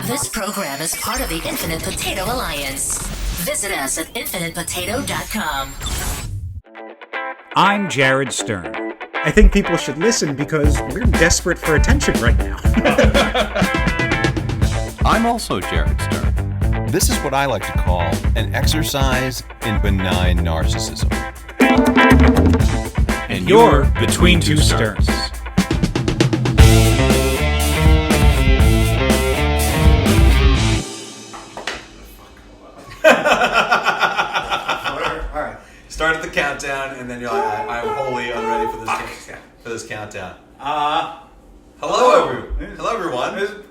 This program is part of the Infinite Potato Alliance. Visit us at infinitepotato.com. I'm Jared Stern. I think people should listen because we're desperate for attention right now. I'm also Jared Stern. This is what I like to call an exercise in benign narcissism. And you're Between Two Sterns. Start at the countdown, and then you're like, I'm wholly unready for this countdown. Hello, everyone.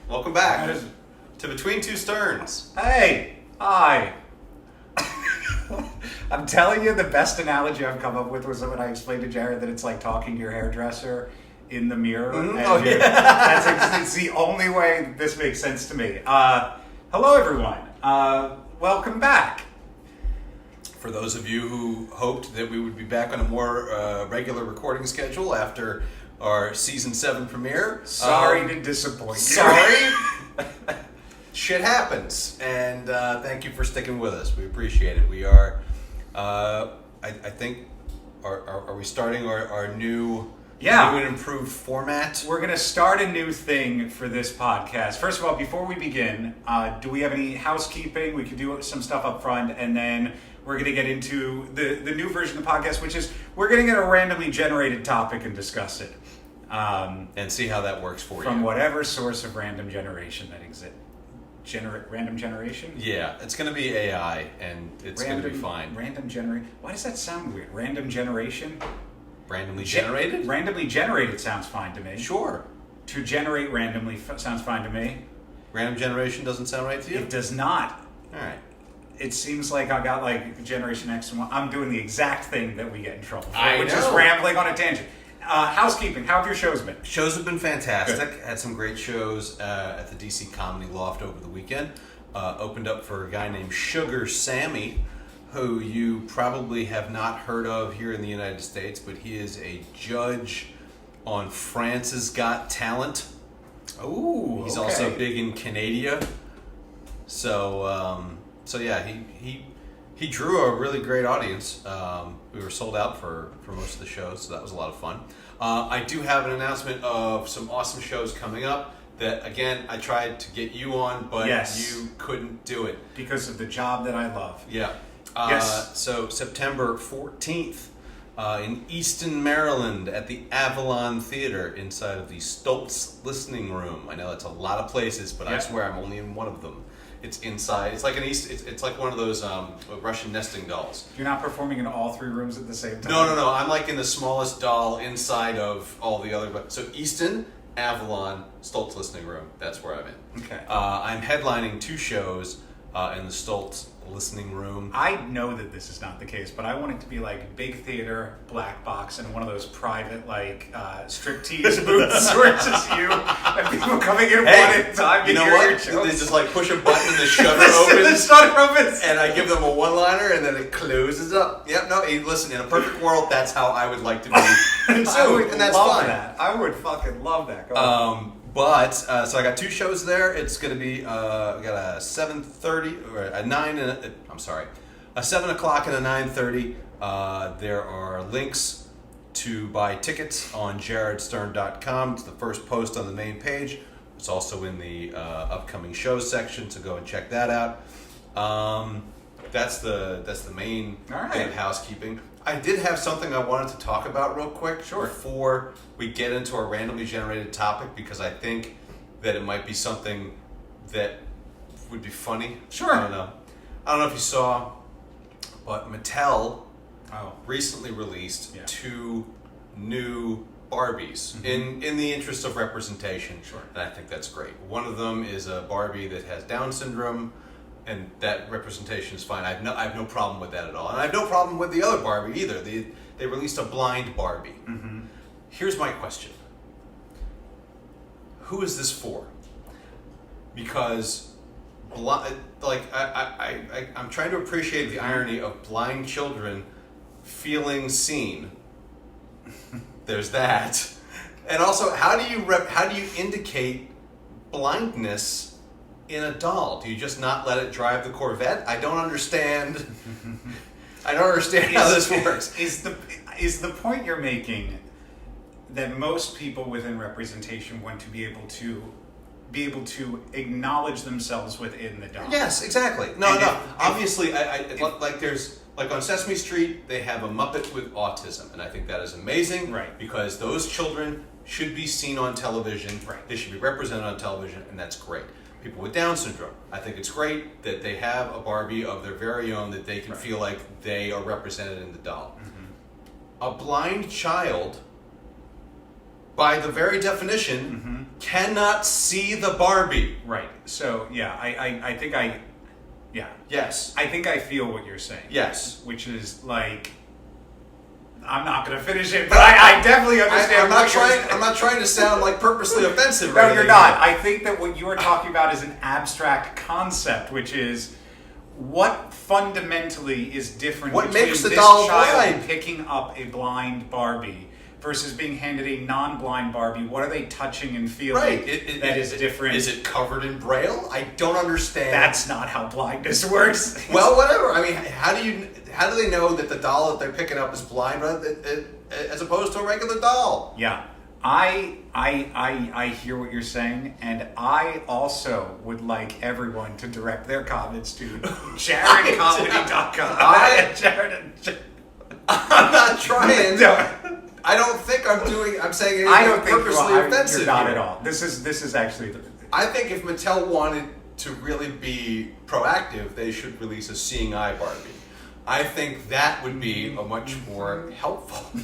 Welcome back to Between Two Sterns. Hey, hi. I'm telling you, the best analogy I've come up with was when I explained to Jared that it's like talking to your hairdresser in the mirror. Mm-hmm. It's the only way this makes sense to me. Hello, everyone. Welcome back. For those of you who hoped that we would be back on a more regular recording schedule after our season 7 premiere, sorry to disappoint you. Sorry. Shit happens, and thank you for sticking with us. We appreciate it. We are, I think, are we starting our new and improved format? We're going to start a new thing for this podcast. First of all, before we begin, do we have any housekeeping? We could do some stuff up front, and then we're going to get into the new version of the podcast, which is we're going to get a randomly generated topic and discuss it. And see how that works for you. From whatever source of random generation that exists. Random generation? Yeah, it's going to be AI, and it's going to be fine. Random generation? Why does that sound weird? Random generation? Randomly generated? Randomly generated sounds fine to me. Sure. To generate randomly sounds fine to me. Random generation doesn't sound right to you? It does not. All right. It seems like I got like Generation X and Y. I'm doing the exact thing that we get in trouble for, which is rambling on a tangent. Housekeeping, how have your shows been? Shows have been fantastic. Good. Had some great shows at the DC Comedy Loft over the weekend. Opened up for a guy named Sugar Sammy, who you probably have not heard of here in the United States, but he is a judge on France's Got Talent. Ooh, He's also big in Canada. So yeah, he drew a really great audience. We were sold out for most of the shows, so that was a lot of fun. I do have an announcement of some awesome shows coming up that, again, I tried to get you on, but you couldn't do it. Because of the job that I love. Yeah. Yes. So September 14th in Easton, Maryland at the Avalon Theater inside of the Stoltz Listening Room. I know that's a lot of places, but I swear I'm only in one of them. It's inside. It's like It's like one of those Russian nesting dolls. You're not performing in all 3 rooms at the same time? No. I'm like in the smallest doll inside of all the other. So Easton, Avalon, Stoltz Listening Room. That's where I'm in. Okay. I'm headlining 2 shows in the Stoltz Listening Room. I know that this is not the case, but I want it to be like big theater, black box, and one of those private like striptease booths where it's just you and people coming in one at a time. You know what? They just like push a button and the shutter opens. The shutter opens. And I give them a one-liner and then it closes up. Yep. No. Listen. In a perfect world, that's how I would like to be. And that's love fine. That. I would fucking love that. Go on. But so I got 2 shows there. It's going to be we got a 7:30 or a 9 and a 7 o'clock and a 9:30. There are links to buy tickets on jaredstern.com. It's the first post on the main page. It's also in the upcoming shows section, so go and check that out. That's the main bit of housekeeping. I did have something I wanted to talk about real quick before we get into our randomly generated topic, because I think that it might be something that would be funny. Sure. I don't know if you saw, but Mattel recently released 2 new Barbies in the interest of representation. Sure. And I think that's great. One of them is a Barbie that has Down syndrome, and that representation is fine. I have no problem with that at all. And I have no problem with the other Barbie either. They released a blind Barbie. Mm-hmm. Here's my question. Who is this for? Because I'm trying to appreciate the irony of blind children feeling seen. There's that. And also, how do you indicate blindness in a doll? Do you just not let it drive the Corvette? I don't understand. I don't understand how this works. Is the point you're making that most people within representation want to be able to acknowledge themselves within the doll? Yes, exactly. No. Obviously, if there's like on Sesame Street, they have a Muppet with autism, and I think that is amazing. Right. Because those children should be seen on television. Right. They should be represented on television, and that's great. People with Down syndrome, I think it's great that they have a Barbie of their very own that they can feel like they are represented in the doll. Mm-hmm. A blind child, by the very definition, cannot see the Barbie. Right. So yeah, I think Yes. I think I feel what you're saying. Yes. Which is like, I'm not going to finish it, but I definitely understand. I'm not trying to sound like purposely offensive. No, you're not. I think that what you are talking about is an abstract concept, which is what fundamentally is different What between makes the this doll child blind? picking up a blind Barbie versus being handed a non-blind Barbie. What are they touching and feeling that is different? Is it covered in Braille? I don't understand. That's not how blindness works. Well, whatever. I mean, how do they know that the doll that they're picking up is blind as opposed to a regular doll? Yeah. I hear what you're saying, and I also would like everyone to direct their comments to JaredComedy.com. I'm not trying. No. I don't think I'm saying anything I don't think purposely offensive. You're not here. at all. This is actually I think if Mattel wanted to really be proactive, they should release a seeing eye Barbie. I think that would be a much more helpful.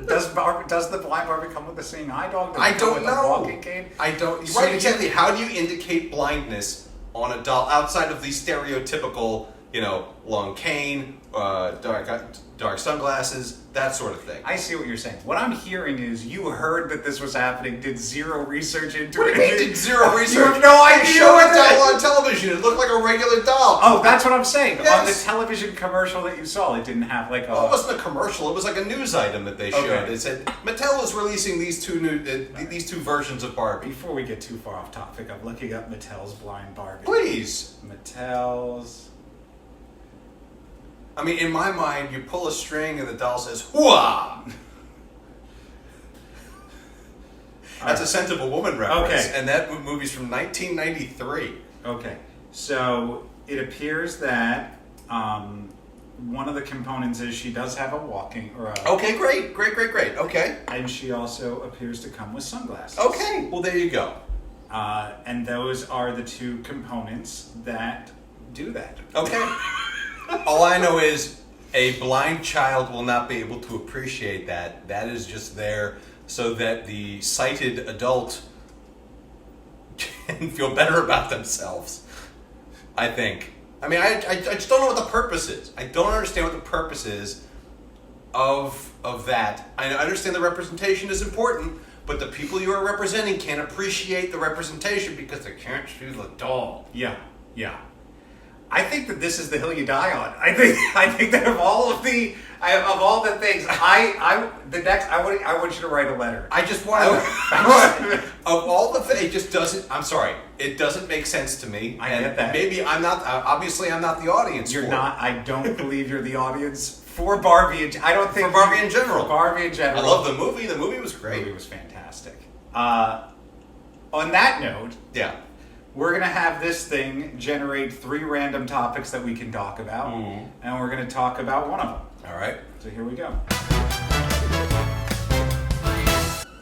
Does the blind Barbie come with a seeing eye dog? Does I it come don't with know. A walking cane? I don't. So Right, you- exactly. How do you indicate blindness on a doll outside of the stereotypical, long cane, dark sunglasses, that sort of thing? I see what you're saying. What I'm hearing is you heard that this was happening, did zero research into What it. do you mean did zero research? You have no They idea showed what a it doll is. on television. It looked like a regular doll. Oh, that's what I'm saying. Yes. On the television commercial that you saw, it didn't have like a... Well, it wasn't a commercial. It was like a news item that they showed. Okay. It said Mattel is releasing these two versions of Barbie. Before we get too far off topic, I'm looking up Mattel's blind Barbie. Please. Mattel's... I mean, in my mind, you pull a string and the doll says "Hooah!" That's a Scent of a Woman reference, Okay. and that movie's from 1993. Okay, so it appears that one of the components is she does have a walking or a... Okay, great. Okay. And she also appears to come with sunglasses. Okay, well, there you go. And those are the two components that do that. Okay. All I know is a blind child will not be able to appreciate that. That is just there so that the sighted adult can feel better about themselves, I think. I mean, I just don't know what the purpose is. I don't understand what the purpose is of that. I understand the representation is important, but the people you are representing can't appreciate the representation because they can't see the doll. Yeah. I think that this is the hill you die on. I think that of all the things, I want you to write a letter. I just want to. Of all the things, it just doesn't. I'm sorry. It doesn't make sense to me. I get that. Maybe I'm not. Obviously, I'm not the audience. You're for not. I don't believe you're the audience for Barbie. I don't think For Barbie in general. For Barbie in It. general. I love the movie. The movie was The great. movie was fantastic. On that note, Yeah. we're going to have this thing generate 3 random topics that we can talk about, and we're going to talk about one of them. All right. So here we go.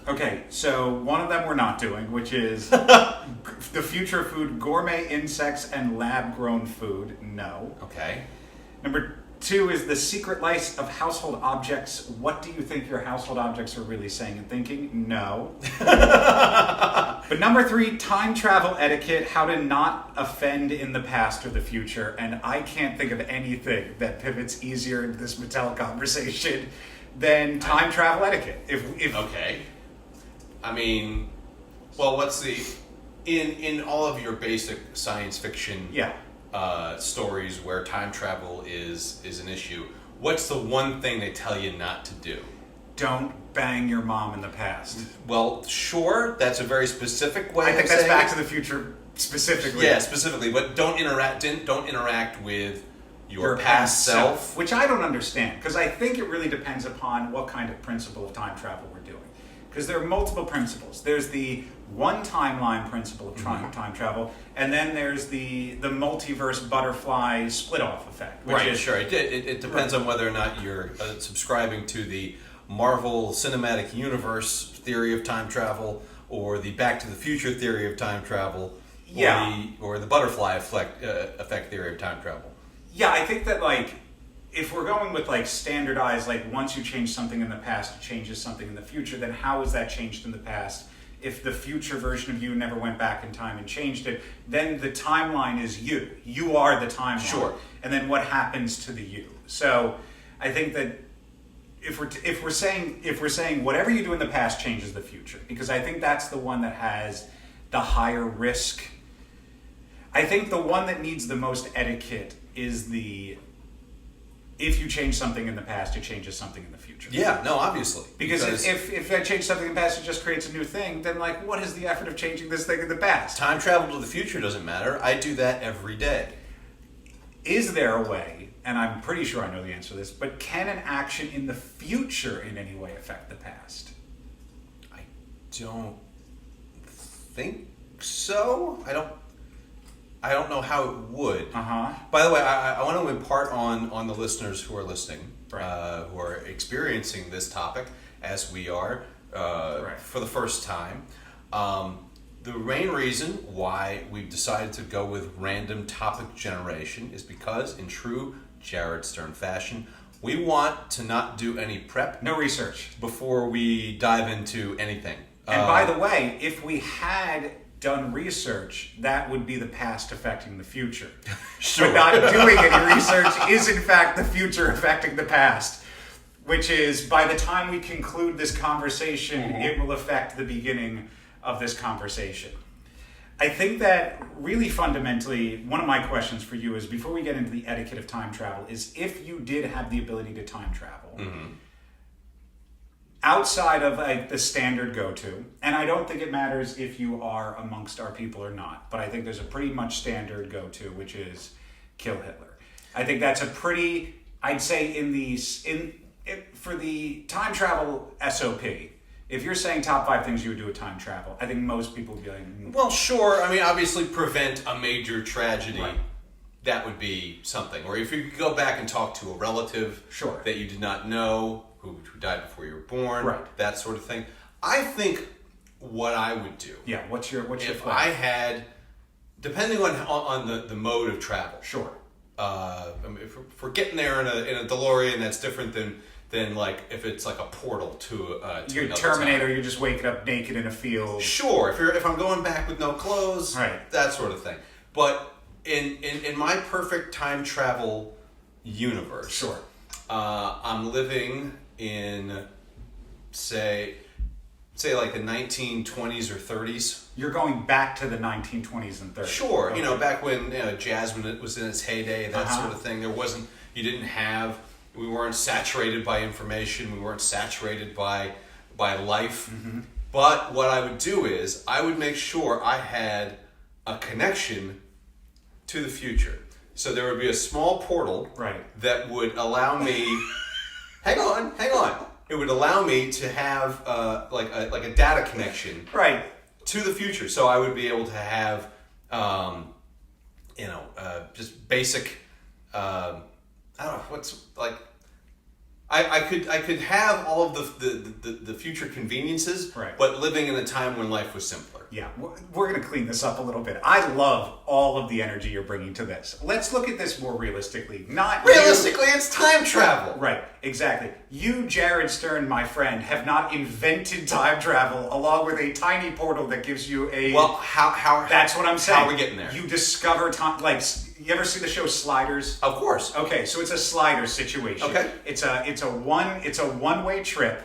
Okay, so one of them we're not doing, which is the future of food, gourmet insects and lab-grown food. No. Okay. Number 2 is the secret life of household objects. What do you think your household objects are really saying and thinking? No. But number 3, time travel etiquette, how to not offend in the past or the future. And I can't think of anything that pivots easier into this Mattel conversation than time travel etiquette. If Okay. I mean, well, what's the in all of your basic science fiction? Yeah. Stories where time travel is an issue. What's the one thing they tell you not to do? Don't bang your mom in the past. Well, sure, that's a very specific way. I think of that's saying Back it. to the Future specifically. Yeah, specifically, but don't interact with your past self. Which I don't understand, because I think it really depends upon what kind of principle of time travel we're doing. Because there are multiple principles. There's the one timeline principle of time travel, and then there's the multiverse butterfly split-off effect. Which Right, is, sure. It depends on whether or not you're subscribing to the Marvel Cinematic Universe theory of time travel, or the Back to the Future theory of time travel, or the butterfly effect theory of time travel. Yeah, I think that, like, if we're going with, like, standardized, like, once you change something in the past, it changes something in the future, then how is that changed in the past? If the future version of you never went back in time and changed it, then the timeline is you. You are the timeline. Sure. And then what happens to the you? So I think that if we're saying whatever you do in the past changes the future, because I think that's the one that has the higher risk. I think the one that needs the most etiquette is if you change something in the past, it changes something in the future. Yeah, no, obviously. Because if I change something in the past, it just creates a new thing, then, like, what is the effort of changing this thing in the past? Time travel to the future doesn't matter. I do that every day. Is there a way, and I'm pretty sure I know the answer to this, but can an action in the future in any way affect the past? I don't think so. I don't know how it would. By the way, I want to impart on the listeners who are listening, who are experiencing this topic as we are for the first time. The main reason why we've decided to go with random topic generation is because, in true Jared Stern fashion, we want to not do any prep. No research. Before we dive into anything. And by the way, if we had done research, that would be the past affecting the future. Sure. But not doing any research is in fact the future affecting the past, which is, by the time we conclude this conversation, it will affect the beginning of this conversation. I think that really fundamentally, one of my questions for you is, before we get into the etiquette of time travel, is if you did have the ability to time travel, outside of, like, the standard go-to, and I don't think it matters if you are amongst our people or not, but I think there's a pretty much standard go-to, which is kill Hitler. I think that's a pretty, I'd say for the time travel SOP, if you're saying top 5 things you would do with time travel, I think most people would be like, well, sure. I mean, obviously prevent a major tragedy. Right. That would be something. Or if you could go back and talk to a relative that you did not know, who died before you were born, that sort of thing. I think what I would do. Yeah, what's your if plan? I had, depending on the mode of travel. Sure. I mean, if we're getting there in a DeLorean, that's different than like if it's like a portal to you're Terminator. Time. You're just waking up naked in a field. Sure. If I'm going back with no clothes, that sort of thing. But in my perfect time travel universe, I'm living in say like the 1920s or 30s. You're going back to the 1920s and 30s. Sure, okay. Back when jazz was in its heyday, that sort of thing. We weren't saturated by information. We weren't saturated by life. But what I would do is I would make sure I had a connection to the future. So there would be a small portal that would allow me. Hang on. It would allow me to have like a data connection to the future. So I would be able to have just basic. I don't know what's like. I could have all of the future conveniences, but living in a time when life was simpler. Yeah, we're going to clean this up a little bit. I love all of the energy you're bringing to this. Let's look at this more realistically. It's time travel. Right, exactly. You, Jared Stern, my friend, have not invented time travel along with a tiny portal that gives you a... Well, how that's what I'm saying. How are we getting there? You discover time... Like, you ever see the show Sliders? Of course. Okay, so it's a Sliders situation. Okay. It's a one-way trip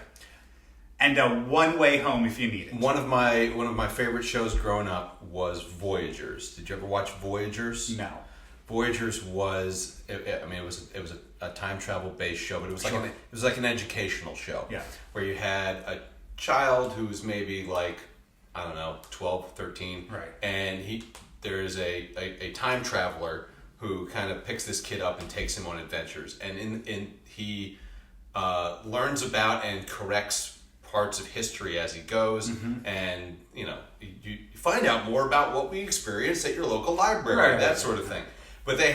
and a one-way home if you need it. One of my favorite shows growing up was Voyagers. Did you ever watch Voyagers? No. Voyagers was it was a time travel based show, but it was like an educational show. Yeah. Where you had a child who's maybe like, I don't know, 12, 13. Right. And there is a time traveler who kind of picks this kid up and takes him on adventures, and he learns about and corrects parts of history as he goes, and you find out more about what we experienced at your local library, that sort of thing. But they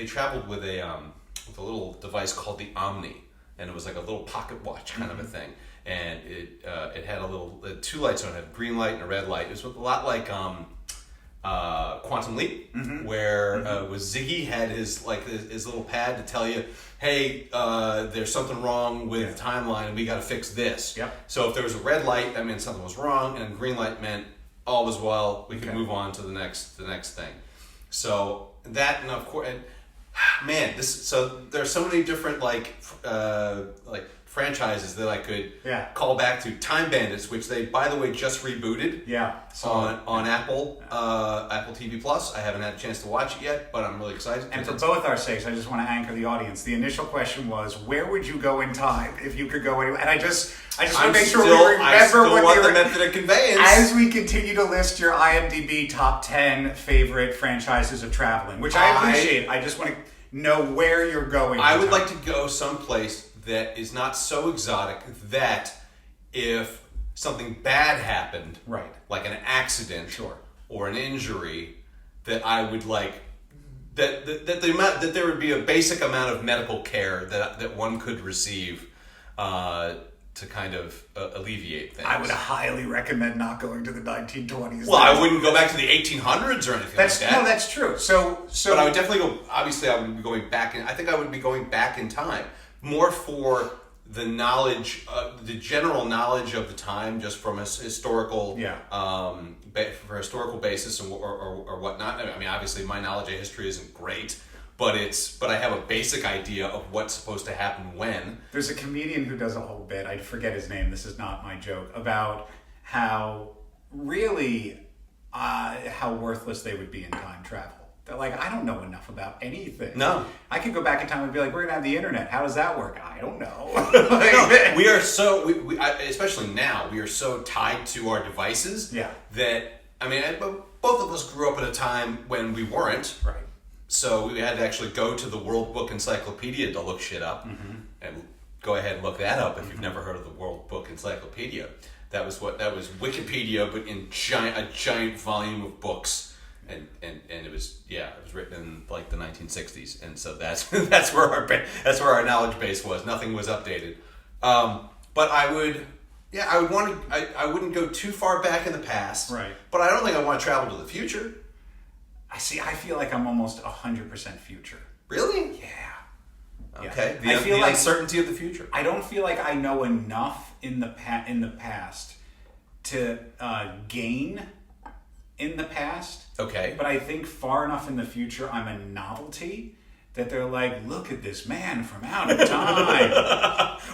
traveled with a little device called the Omni, and it was like a little pocket watch kind of a thing, and it had two lights on it, a green light and a red light. It was a lot like Quantum Leap, where was Ziggy had his little pad to tell you, hey, there's something wrong with the timeline and we got to fix this. Yep. So if there was a red light, that meant something was wrong, and a green light meant all was well. We could move on to the next thing. So that, and of course, man, so there's so many different like franchises that I could call back to. Time Bandits, which they, by the way, just rebooted on Apple TV Plus. I haven't had a chance to watch it yet, but I'm really excited. And for both our sakes, I just want to anchor the audience. The initial question was, where would you go in time if you could go anywhere? And I just want to make sure we remember what the method of conveyance. As we continue to list your IMDb top 10 favorite franchises of traveling, which I appreciate. I just want to know where you're going. I would like to go someplace that is not so exotic that if something bad happened, like an accident or an injury, that I would like that there would be a basic amount of medical care that one could receive to kind of alleviate things. I would highly recommend not going to the 1920s. Well, I wouldn't go back to the 1800s or anything like that. No, that's true. So, but I would definitely go. Obviously, I would be going back in. I think I would be going back in time. More for the knowledge, the general knowledge of the time, just from a historical, for historical basis or whatnot. I mean, obviously, my knowledge of history isn't great, but I have a basic idea of what's supposed to happen when. There's a comedian who does a whole bit. I forget his name. This is not my joke, about how really how worthless they would be in time travel. They're like, I don't know enough about anything. No. I could go back in time and be like, we're going to have the internet. How does that work? I don't know. We are so, especially now, we are so tied to our devices that, I mean, both of us grew up at a time when we weren't. Right. So we had to actually go to the World Book Encyclopedia to look shit up. And go ahead and look that up if you've never heard of the World Book Encyclopedia. That was Wikipedia, but in a giant volume of books. And it was written in like the 1960s, and so that's where our knowledge base was. Nothing was updated, but I wouldn't go too far back in the past, right? But I don't think I want to travel to the future. I feel like I'm almost 100% future. Really? Yeah. Okay. The uncertainty of the future. I don't feel like I know enough in the past to gain in the past. Okay. But I think far enough in the future, I'm a novelty that they're like, look at this man from out of time.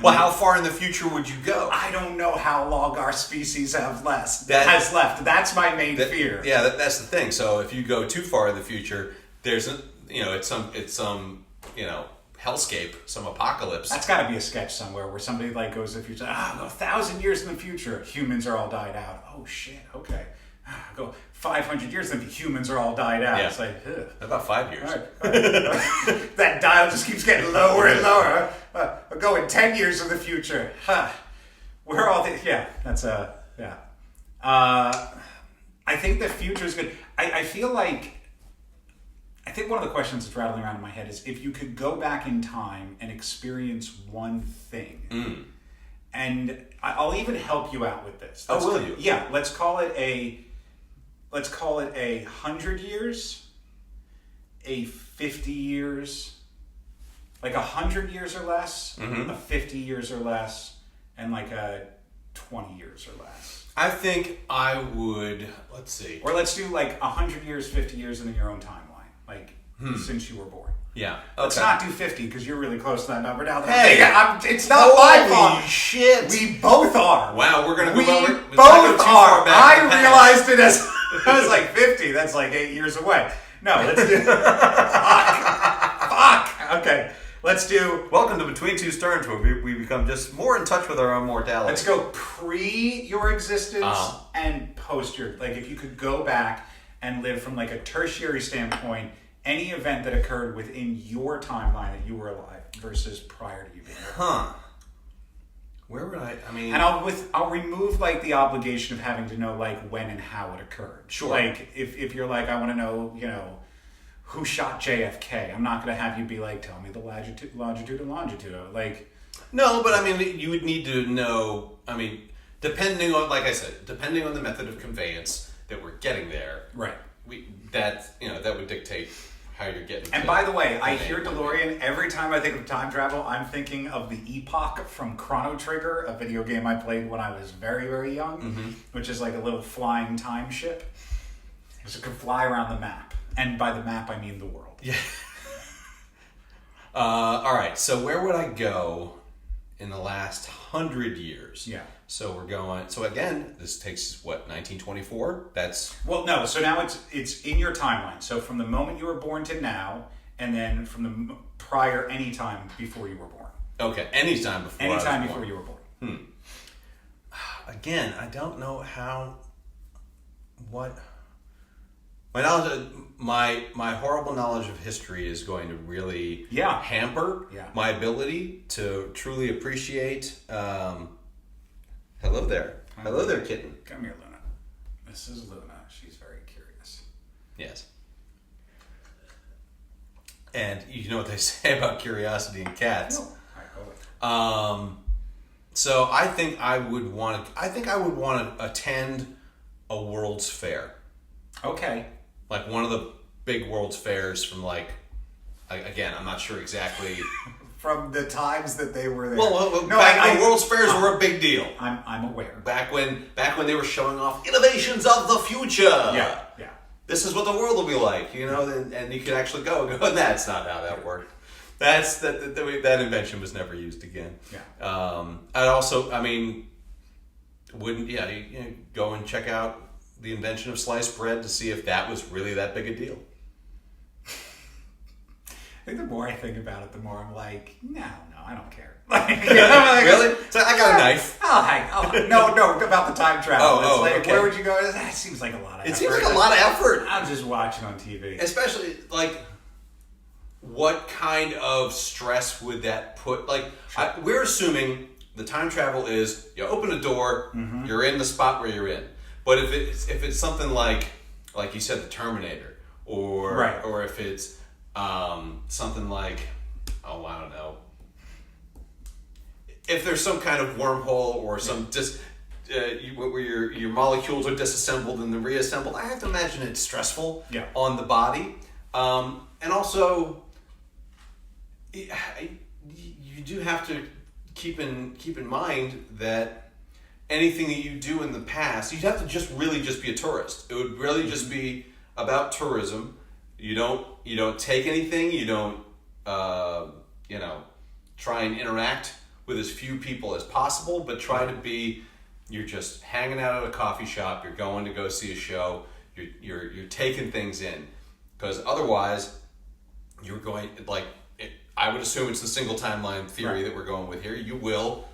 Well, how far in the future would you go? I don't know how long our species has left. That's my main fear. Yeah, that's the thing. So if you go too far in the future, there's it's some hellscape, some apocalypse. That's got to be a sketch somewhere where somebody like goes to the future. 1,000 years in the future, humans are all died out. Oh shit. Okay. Go 500 years, then the humans are all died out. Yeah. It's like, about 5 years. All right. That dial just keeps getting lower and lower. We're going 10 years in the future. We're all that's I think the future is good. I think one of the questions that's rattling around in my head is if you could go back in time and experience one thing, and I'll even help you out with this. Will you? Yeah. Let's call it 100 years, a 50 years, like 100 years or less, a 50 years or less, and like a 20 years or less. I think I would, let's see. Or let's do like 100 years, 50 years, and then your own timeline, like since you were born. Yeah. Okay. Let's not do 50 because you're really close to that number now. Hey, it's not my fault. Holy shit. We both are. Wow, we're going to We go both are. I realized it as I was like 50. That's like 8 years away. No, let's do. Fuck. Okay. Let's do. Welcome to Between Two Sterns, where we become just more in touch with our own mortality. Let's go pre your existence and post your. Like, if you could go back and live from like a tertiary standpoint any event that occurred within your timeline that you were alive versus prior to you being alive. Where would I mean... And I'll remove like the obligation of having to know like when and how it occurred. Sure. Like if you're like, I want to know, who shot JFK, I'm not going to have you be like, tell me the longitude and longitude. Like... No, but I mean, you would need to know, I mean, depending on, like I said, depending on the method of conveyance that we're getting there. Right. That would dictate how you're getting. And by the way, I hear DeLorean every time I think of time travel. I'm thinking of the Epoch from Chrono Trigger, a video game I played when I was very, very young, which is like a little flying time ship. So it can fly around the map, and by the map I mean the world. Yeah. All right. So where would I go in the last 100 years? Yeah. So we're going. So again, this takes what, 1924? That's no. So now it's in your timeline. So from the moment you were born to now, and then from the prior any time before you were born. Okay, anytime before. Anytime before you were born. Again, I don't know what. My knowledge, my horrible knowledge of history is going to really hamper my ability to truly appreciate. Hello there. Hello there, kitten. Come here, Luna. This is Luna. She's very curious. Yes. And you know what they say about curiosity in cats. No. All right, go away. So I think I would want to attend a World's Fair. Okay. Like one of the big World's Fairs from again, I'm not sure exactly. From the times that they were there. Well, the World's Fairs were a big deal. I'm aware. Back when they were showing off innovations of the future. Yeah. This is what the world will be like, and you could actually go and go, that's not how that worked. That invention was never used again. Yeah. I'd also, go and check out the invention of sliced bread to see if that was really that big a deal. I think the more I think about it, the more I'm like, no, I don't care. Really? So I got a knife. No, about the time travel. Okay. Where would you go? That seems like a lot of effort. It seems like a lot of effort. I'm just watching on TV. Especially, what kind of stress would that put? We're assuming the time travel is you open a door, you're in the spot where you're in. But if it's something like you said, the Terminator, or if it's something like, I don't know, if there's some kind of wormhole or some where your molecules are disassembled and then reassembled, I have to imagine it's stressful on the body, and also you do have to keep in mind that anything that you do in the past, you'd have to just be a tourist. It would really just be about tourism. You don't take anything. You don't try and interact with as few people as possible, but try to be. You're just hanging out at a coffee shop. You're going to go see a show. You're taking things in, because otherwise, you're going I would assume it's the single timeline theory that we're going with here. You will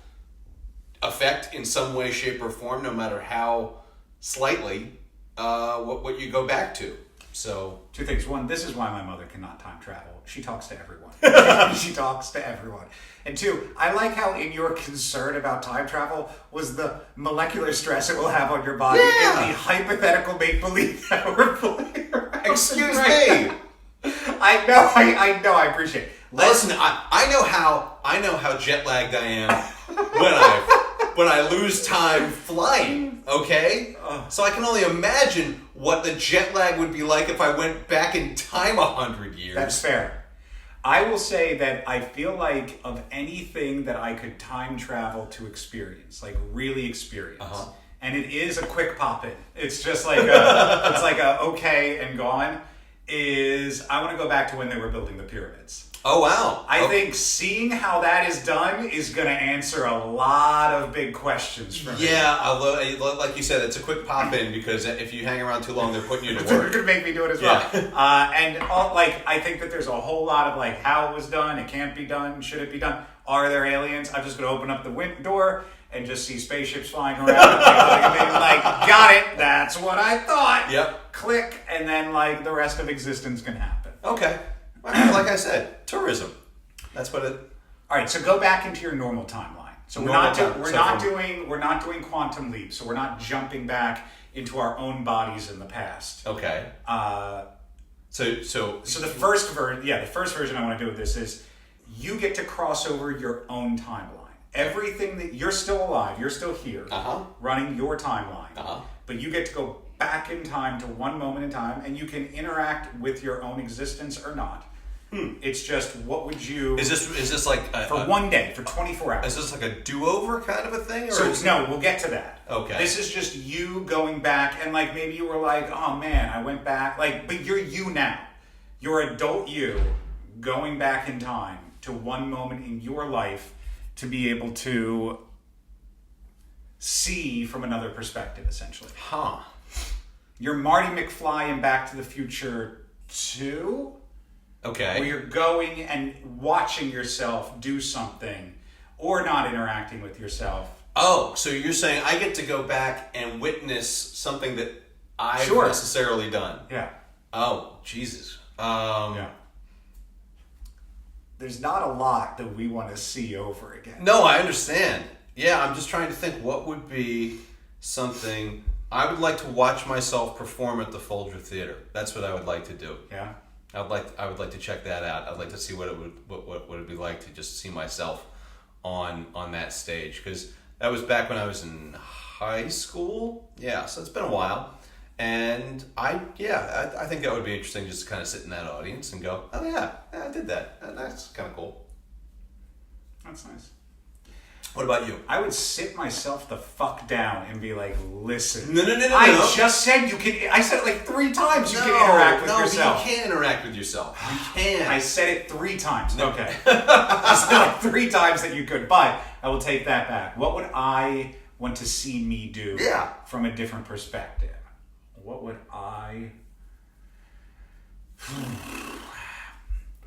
affect in some way, shape, or form, no matter how slightly, what you go back to. So, two things. One, this is why my mother cannot time travel. She talks to everyone. She talks to everyone. And two, I like how in your concern about time travel was the molecular stress it will have on your body and the hypothetical make-believe that we're playing around. Excuse me. I know, I appreciate it. Listen, I know how jet lagged I am when I lose time flying, okay? So I can only imagine what the jet lag would be like if I went back in time 100 years. That's fair. I will say that I feel like of anything that I could time travel to experience, like really experience, and it is a quick pop in. It's just like it's like a okay and gone. I want to go back to when they were building the pyramids. Oh, wow. I think seeing how that is done is going to answer a lot of big questions for me. Yeah, although, like you said, it's a quick pop-in because if you hang around too long, they're putting you to They're work. going to make me do it as well. I think that there's a whole lot of like how it was done, it can't be done, should it be done, are there aliens? I'm just going to open up the door and just see spaceships flying around and be like, got it, that's what I thought. Yep. Click, and then like the rest of existence can happen. Okay. Like I said, tourism. That's what it. All right, so go back into your normal timeline. So we're not doing quantum leaps. So we're not jumping back into our own bodies in the past. Okay. So the first version I want to do with this is you get to cross over your own timeline. Everything that you're still alive, you're still here, running your timeline. But you get to go back in time to one moment in time, and you can interact with your own existence or not. It's just, what would you... Is this like... for 1 day, for 24 hours. Is this like a do-over kind of a thing? No, we'll get to that. Okay. This is just you going back, and like maybe you were like, oh man, I went back. Like, but you're you now. You're adult you going back in time to one moment in your life to be able to see from another perspective, essentially. Huh. You're Marty McFly in Back to the Future 2. Okay. Where you're going and watching yourself do something or not interacting with yourself. Oh, so you're saying I get to go back and witness something that I've necessarily done. Yeah. Oh, Jesus. Yeah. There's not a lot that we want to see over again. No, I understand. Yeah, I'm just trying to think what would be something... I would like to watch myself perform at the Folger Theater. That's what I would like to do. Yeah. I would like to check that out. I'd like to see what it would be like to just see myself on that stage, because that was back when I was in high school. Yeah, so it's been a while, and I think that would be interesting, just to kind of sit in that audience and go, oh yeah, I did that. That's kind of cool. That's nice. What about you? I would sit myself the fuck down and be like, listen. No. I just said you can. I said it like 3 times. You can interact with yourself. No, you can't interact with yourself. You can. I said it 3 times. No. Okay. I said like 3 times that you could, but I will take that back. What would I want to see me do from a different perspective? What would I...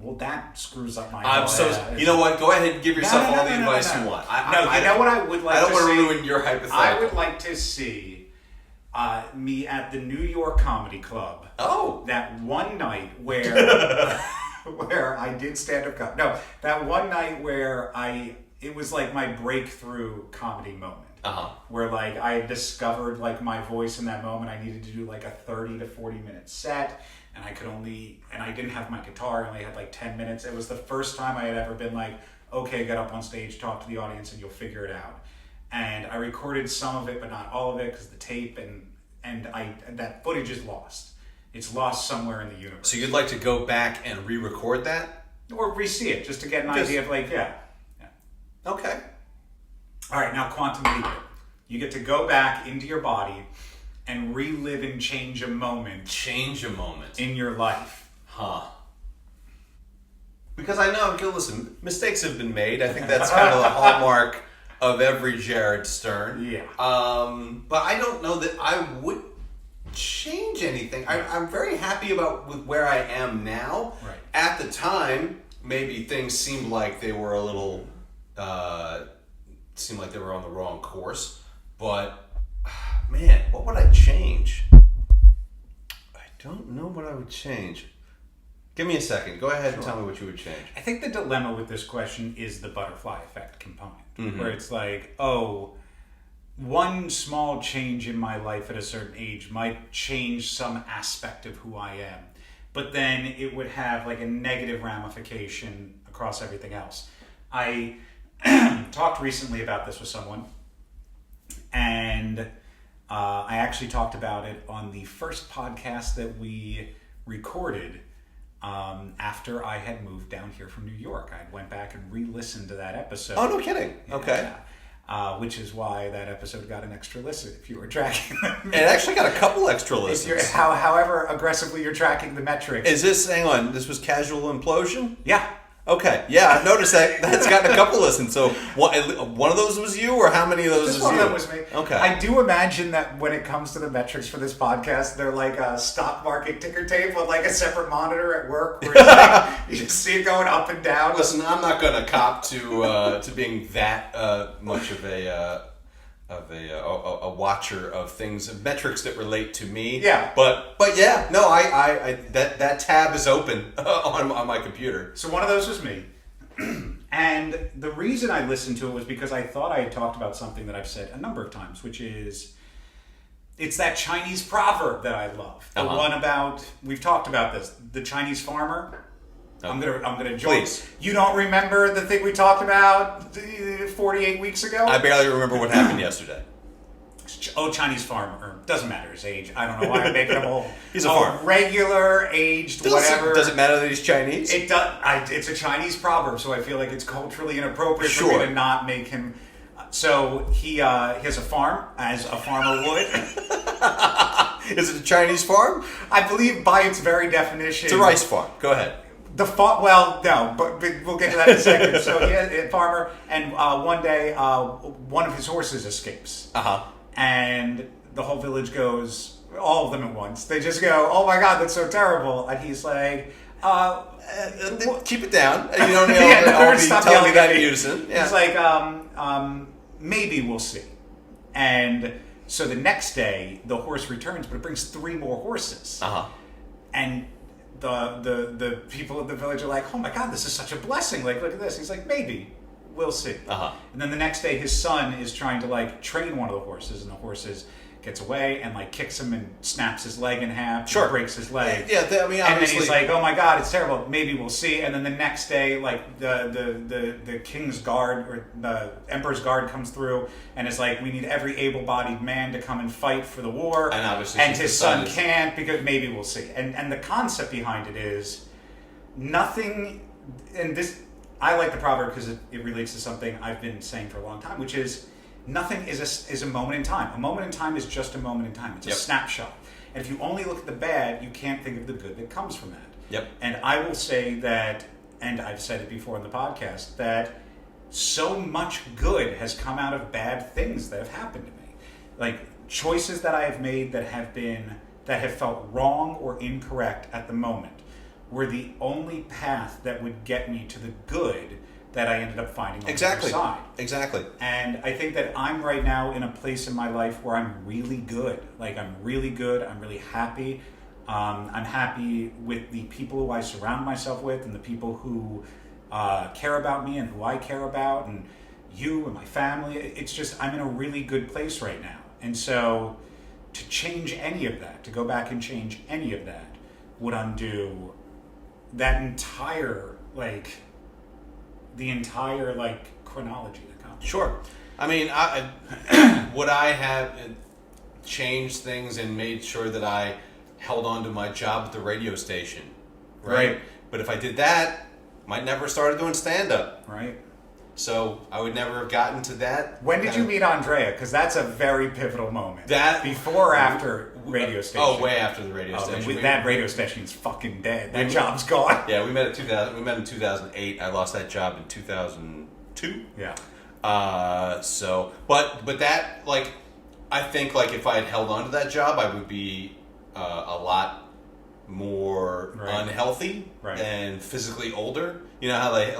Well, that screws up my... You know what? Go ahead and give yourself all the advice you want. You know what I would like to see? I don't want to ruin your hypothetical. I would like to see me at the New York Comedy Club. Oh. That one night where where I did stand-up comedy. No, that one night where it was like my breakthrough comedy moment. Where like I had discovered like my voice in that moment. I needed to do like a 30 to 40 minute set. And I didn't have my guitar, I only had like 10 minutes. It was the first time I had ever been like, okay, get up on stage, talk to the audience, and you'll figure it out. And I recorded some of it, but not all of it, because the tape and that footage is lost. It's lost somewhere in the universe. So you'd like to go back and re-record that? Or re-see it, just to get an idea of like, yeah. Okay. All right, now quantum leap. You get to go back into your body and relive and change a moment. In your life. Huh. Because I know, listen, mistakes have been made. I think that's kind of the hallmark of every Jared Stern. Yeah. But I don't know that I would change anything. I'm very happy with where I am now. Right. At the time, maybe things seemed like they were a little... seemed like they were on the wrong course. But... man, what would I change? I don't know what I would change. Give me a second. Go ahead and tell me what you would change. I think the dilemma with this question is the butterfly effect component, Mm-hmm. where it's like, oh, one small change in my life at a certain age might change some aspect of who I am, but then it would have like a negative ramification across everything else. I talked recently about this with someone, and I actually talked about it on the first podcast that we recorded after I had moved down here from New York. I went back and re-listened to that episode. Oh, no kidding. Okay. Which is why that episode got an extra listen, if you were tracking them. It actually got a couple extra listens. However aggressively you're tracking the metrics. Hang on, this was Casual Implosion? Yeah. Okay, yeah, I've noticed that's gotten a couple listens. So one of those was you, or how many of those Just was one you? of them was me. Okay. I do imagine that when it comes to the metrics for this podcast, they're like a stock market ticker tape with like a separate monitor at work where it's like, you just see it going up and down. Listen, I'm not going to cop to being that much of a watcher of things, of metrics that relate to me. Yeah. But yeah, no, I that tab is open on my computer. So one of those was me. And the reason I listened to it was because I thought I had talked about something that I've said a number of times, which is it's that Chinese proverb that I love. The one about, we've talked about this, the Chinese farmer. Okay. I'm gonna join. Please. You don't remember the thing we talked about 48 weeks ago? I barely remember what happened yesterday. Oh, Chinese farmer. Doesn't matter his age. I don't know why I'm making him old. He's a farmer. Regular aged, whatever. Does it matter that he's Chinese? It does. It's a Chinese proverb, so I feel like it's culturally inappropriate for me to not make him. So he has a farm, as a farmer would. Is it a Chinese farm? I believe by its very definition. It's a rice farm. Go ahead. Well, no, but we'll get to that in a second. So he has a farmer, and one day one of his horses escapes. And the whole village goes, all of them at once. They just go, "Oh my God, that's so terrible!" And he's like, "Keep it down. You don't stop telling me yelling that at in me." unison." Yeah. He's like, "Maybe we'll see." And so the next day, the horse returns, but it brings 3 more horses. And the people of the village are like, "Oh my God, this is such a blessing! Like, look at this." He's like, "Maybe we'll see." And then the next day, his son is trying to like train one of the horses, and the horses gets away and like kicks him and snaps his leg in half. Sure. And breaks his leg. Yeah, I mean, obviously. And then he's like, "Oh my God, it's terrible. Maybe we'll see." And then the next day, like the king's guard or the emperor's guard comes through and is like, "We need every able-bodied man to come and fight for the war." And obviously, and his son can't because maybe we'll see. And the concept behind it is nothing. And this, I like the proverb because it relates to something I've been saying for a long time, which is nothing is a moment in time. A moment in time is just a moment in time. It's a snapshot. And if you only look at the bad, you can't think of the good that comes from that. And I will say that, and I've said it before in the podcast, that so much good has come out of bad things that have happened to me. Like choices that I have made that have felt wrong or incorrect at the moment were the only path that would get me to the good that I ended up finding on the other side. Exactly. And I think that I'm right now in a place in my life where I'm really good. Like, I'm really good. I'm really happy. I'm happy with the people who I surround myself with and the people who care about me and who I care about and you and my family. It's just, I'm in a really good place right now. And so to change any of that, to go back and change any of that, would undo that entire, the entire chronology that comes. Sure. I mean, would I have changed things and made sure that I held on to my job at the radio station, right? But if I did that, might never started doing stand-up. Right. So I would never have gotten to that. When did you meet Andrea? Because that's a very pivotal moment. That before or after radio station? Oh, way after the radio station. That radio station's fucking dead. That job's gone. Yeah, we met in 2008. I lost that job in 2002. Yeah. But that I think if I had held on to that job, I would be a lot more unhealthy and physically older. You know how they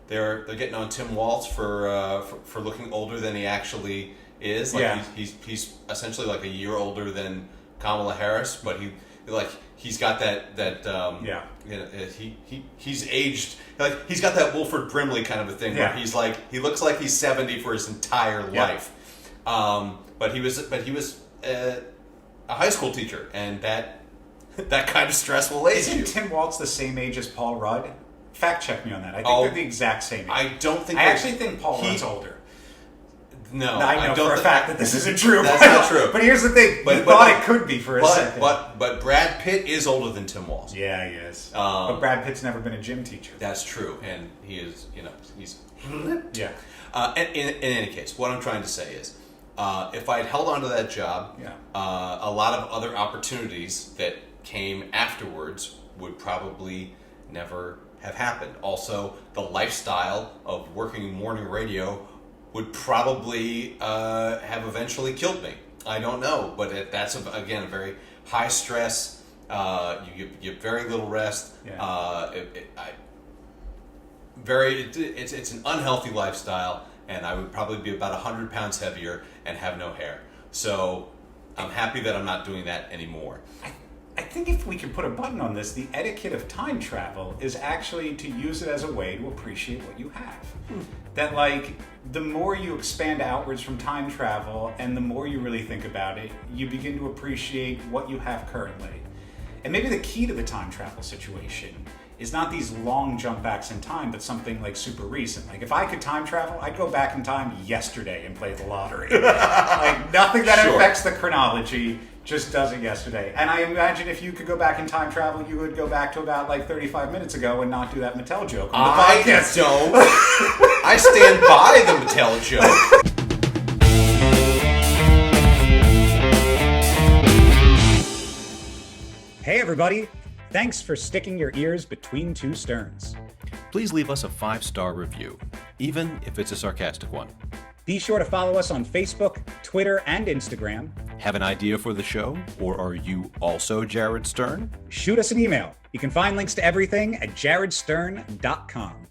they're getting on Tim Waltz for looking older than he actually is. He's essentially a year older than Kamala Harris, but he's got that he's aged, he's got that Wilford Brimley kind of a thing where he's he looks like he's 70 for his entire life. But he was a high school teacher, and that kind of stress will age you. Isn't Tim Waltz the same age as Paul Rudd? Fact check me on that. I think they're the exact same age. I don't think. I actually think Paul Rudd's older. No, I know for a fact that this isn't true. That's not true. But here's the thing: you thought it could be for a second. But Brad Pitt is older than Tim Waltz. Yeah, he is. But Brad Pitt's never been a gym teacher. That's true, and he is. He's. Yeah. In any case, what I'm trying to say is, if I had held on to that job, a lot of other opportunities that came afterwards would probably never have happened. Also, the lifestyle of working in morning radio would probably have eventually killed me. I don't know, but that's again a very high stress. You get very little rest. Yeah. It's an unhealthy lifestyle, and I would probably be about 100 pounds heavier and have no hair. So I'm happy that I'm not doing that anymore. I think if we can put a button on this, the etiquette of time travel is actually to use it as a way to appreciate what you have. That, like, the more you expand outwards from time travel and the more you really think about it, you begin to appreciate what you have currently. And maybe the key to the time travel situation is not these long jump backs in time, but something like super recent. Like, if I could time travel, I'd go back in time yesterday and play the lottery. Like, nothing that affects the chronology, just does it yesterday. And I imagine if you could go back in time travel, you would go back to about like 35 minutes ago and not do that Mattel joke on the podcast. Don't. I stand by the Mattel joke. Hey everybody, thanks for sticking your ears between two sterns. Please leave us a 5-star review, even if it's a sarcastic one. Be sure to follow us on Facebook, Twitter, and Instagram. Have an idea for the show, or are you also Jared Stern? Shoot us an email. You can find links to everything at jaredstern.com.